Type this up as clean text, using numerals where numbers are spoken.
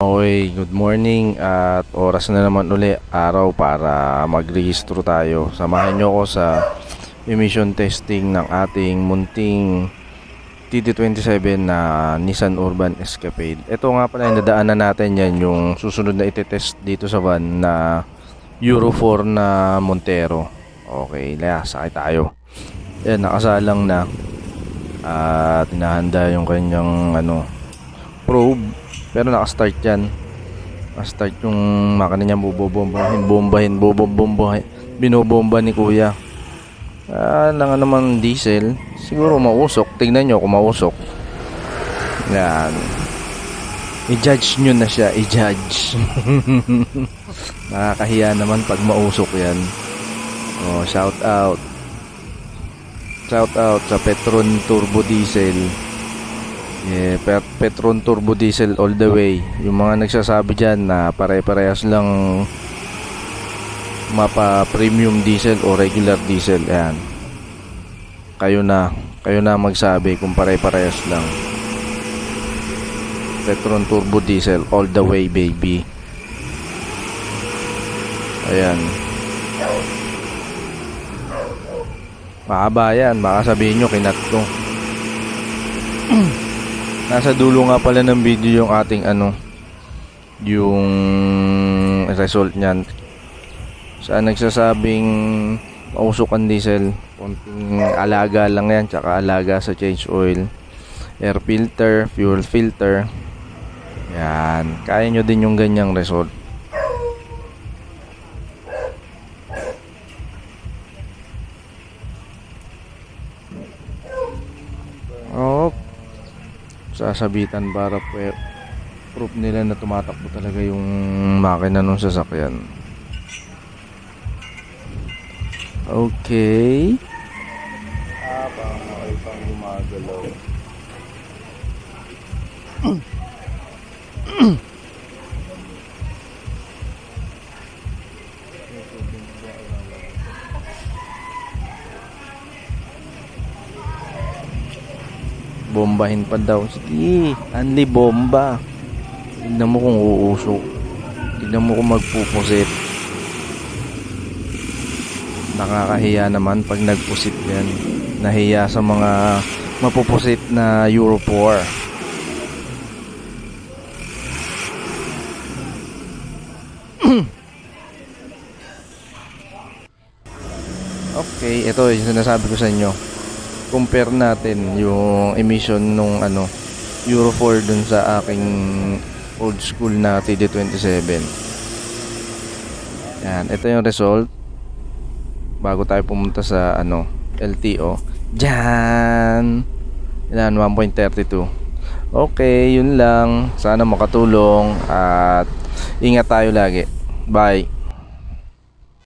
Okay, good morning at oras na naman uli araw para magrehistro tayo. Samahan nyo ako sa emission testing ng ating munting TD27 na Nissan Urban Escapade. Ito nga pala yung nadaanan natin, yan yung susunod na itetest dito sa van na Euro 4 na Montero. Okay, sakay tayo. Yan, nakasalang na at tinahanda yung kanyang probe. Pero naka-start yan. Naka-start yung makina niya, bombahin. Binobomba ni kuya. Lang naman diesel. Siguro mausok. Tignan nyo kung mausok. Yan. I-judge nyo na siya. I-judge. Nakakahiya naman pag mausok yan. Oh, shout out. Shout out sa Petron Turbo Diesel. Yeah, Petron Turbo Diesel all the way. Yung mga nagsasabi dyan na pare-parehas lang mapa premium diesel o regular diesel, ayan, kayo na magsabi kung pare-parehas lang. Petron Turbo Diesel all the way, baby. Ayan, mahaba yan, baka sabihin nyo kinat ko. Nasa dulo nga pala ng video yung ating yung result niyan. Saan nagsasabing mausok ang diesel, konting alaga lang yan, tsaka alaga sa change oil, air filter, fuel filter. Yan, kaya nyo din yung ganyang result. Oh, sasabitan para proof nila na tumatakbo talaga yung makina ng sasakyan. Okay. Parang pang gumagalaw. Bombahin pa daw. Sige, anli bomba. Tignan mo kung uusok. Tignan mo kung magpupusit. Nakakahiya naman pag nagpusit yan. Nahiya sa mga mapupusit na Euro 4. Okay, ito yung sinasabi ko sa inyo. Compare natin yung emission nung Euro 4 dun sa aking old school na TD27. Yan, ito yung result bago tayo pumunta sa LTO. Diyan. Yan, 1.32. Okay, yun lang. Sana makatulong at ingat tayo lagi. Bye.